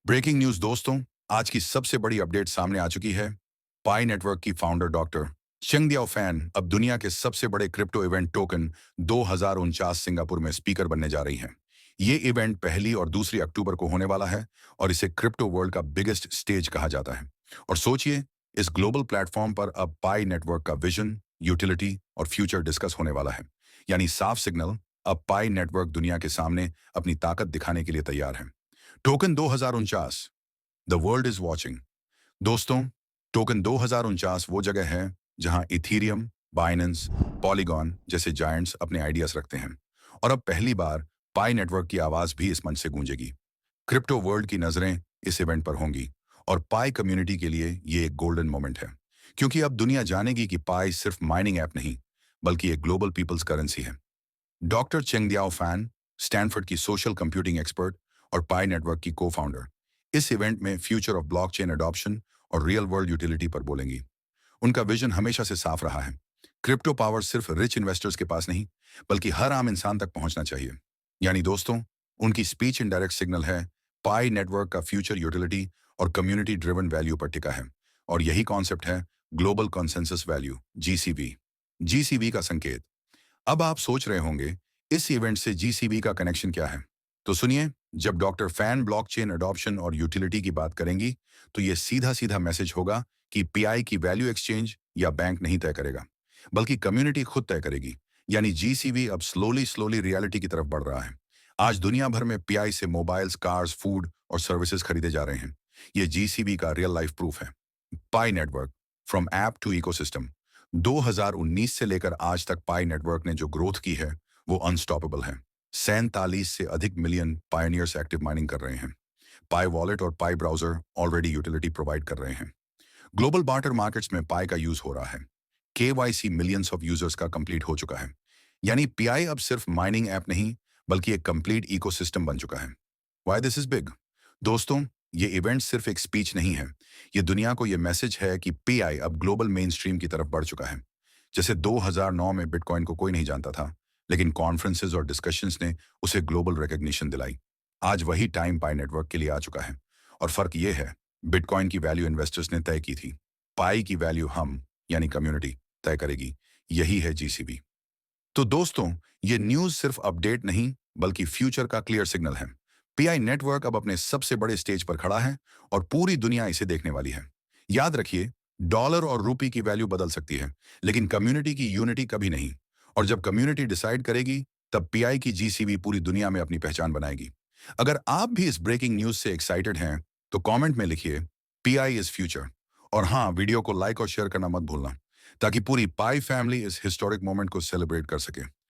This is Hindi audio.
ब्रेकिंग न्यूज दोस्तों, आज की सबसे बड़ी अपडेट सामने आ चुकी है। पाई नेटवर्क की फाउंडर डॉक्टर चेंग फैन अब दुनिया के सबसे बड़े क्रिप्टो इवेंट टोकन 2049 सिंगापुर में स्पीकर बनने जा रही हैं। ये इवेंट पहली और दूसरी अक्टूबर को होने वाला है और इसे क्रिप्टो वर्ल्ड का बिगेस्ट स्टेज कहा जाता है। और सोचिए, इस ग्लोबल प्लेटफॉर्म पर अब पाई नेटवर्क का विजन, यूटिलिटी और फ्यूचर डिस्कस होने वाला है। यानी साफ सिग्नल, अब पाई नेटवर्क दुनिया के सामने अपनी ताकत दिखाने के लिए तैयार है। Token 2049, the world is watching. दोस्तों, टोकन 2049 वो जगह है जहां इथीरियम, बाइनेंस, पॉलीगॉन जैसे जायंट्स अपने आइडियाज रखते हैं। और अब पहली बार पाई नेटवर्क की आवाज भी इस मंच से गूंजेगी। क्रिप्टो वर्ल्ड की नजरें इस इवेंट पर होंगी और पाई कम्युनिटी के लिए ये एक गोल्डन मोमेंट है, क्योंकि अब दुनिया जानेगी कि पाई सिर्फ माइनिंग ऐप नहीं, बल्कि एक ग्लोबल पीपल्स करेंसी है। डॉक्टर चेंग फैन, स्टैनफोर्ड की सोशल कंप्यूटिंग एक्सपर्ट और पाई नेटवर्क की को फाउंडर, इस इवेंट में फ्यूचर ऑफ ब्लॉकचेन अडॉप्शन और रियल वर्ल्ड यूटिलिटी पर बोलेंगी। उनका विजन हमेशा से साफ रहा है। क्रिप्टो पावर सिर्फ रिच इन्वेस्टर्स के पास नहीं, बल्कि हर आम इंसान तक पहुंचना चाहिए। यानी दोस्तों, उनकी स्पीच इनडायरेक्ट सिग्नल है, पाई नेटवर्क का फ्यूचर यूटिलिटी और कम्युनिटी ड्रिवन वैल्यू पर टिका है। और यही कॉन्सेप्ट है global consensus value, GCV. GCV का संकेत। अब आप सोच रहे होंगे, इस इवेंट से जीसीबी का कनेक्शन क्या है? तो सुनिए, जब डॉक्टर फैन ब्लॉकचेन अडॉप्शन और यूटिलिटी की बात करेंगी, तो ये सीधा सीधा मैसेज होगा कि पीआई की वैल्यू एक्सचेंज या बैंक नहीं तय करेगा, बल्कि कम्युनिटी खुद तय करेगी। यानी जीसीबी अब स्लोली स्लोली रियलिटी की तरफ बढ़ रहा है। आज दुनिया भर में पीआई से मोबाइल्स, कार्स, फूड और सर्विसेज खरीदे जा रहे हैं। ये जीसीबी का रियल लाइफ प्रूफ है। Pi network, from app to ecosystem. 2019 से लेकर आज तक पाई नेटवर्क ने जो ग्रोथ की है, वो अनस्टॉपेबल है। 47 से अधिक मिलियन पायनियर्स एक्टिव माइनिंग कर रहे हैं। पाई वॉलेट और पाई ब्राउजर ऑलरेडी यूटिलिटी प्रोवाइड कर रहे हैं। ग्लोबल बार्टर मार्केट्स में पाई का यूज हो रहा है। केवाईसी मिलियंस ऑफ यूजर्स का कंप्लीट हो चुका है। यानी पीआई अब सिर्फ माइनिंग ऐप नहीं, बल्कि एक कंप्लीट इकोसिस्टम बन चुका है। Why this is big? दोस्तों, ये इवेंट सिर्फ एक स्पीच नहीं है। ये दुनिया को ये मैसेज है कि पीआई अब ग्लोबल मेन स्ट्रीम की तरफ बढ़ चुका है। जैसे 2009 में बिटकॉइन को कोई नहीं जानता था, लेकिन कॉन्फ्रेंसेज और डिस्कशंस ने उसे ग्लोबल रिकग्निशन दिलाई। आज वही टाइम पाई नेटवर्क के लिए आ चुका है। और फर्क ये है, बिटकॉइन की वैल्यू इन्वेस्टर्स ने तय की थी, पाई की वैल्यू हम, यानी कम्युनिटी, तय करेगी। यही है जीसीबी। तो दोस्तों, ये न्यूज सिर्फ अपडेट नहीं, बल्कि फ्यूचर का क्लियर सिग्नल है। पीआई नेटवर्क अब अपने सबसे बड़े स्टेज पर खड़ा है और पूरी दुनिया इसे देखने वाली है। याद रखिए, डॉलर और रुपए की वैल्यू बदल सकती है, लेकिन कम्युनिटी की यूनिटी कभी नहीं। और जब कम्युनिटी डिसाइड करेगी, तब पीआई की जीसीबी पूरी दुनिया में अपनी पहचान बनाएगी। अगर आप भी इस ब्रेकिंग न्यूज से एक्साइटेड हैं, तो कमेंट में लिखिए, पीआई इज फ्यूचर। और हाँ, वीडियो को लाइक और शेयर करना मत भूलना, ताकि पूरी पाई फैमिली इस हिस्टोरिक मोमेंट को सेलिब्रेट कर सके।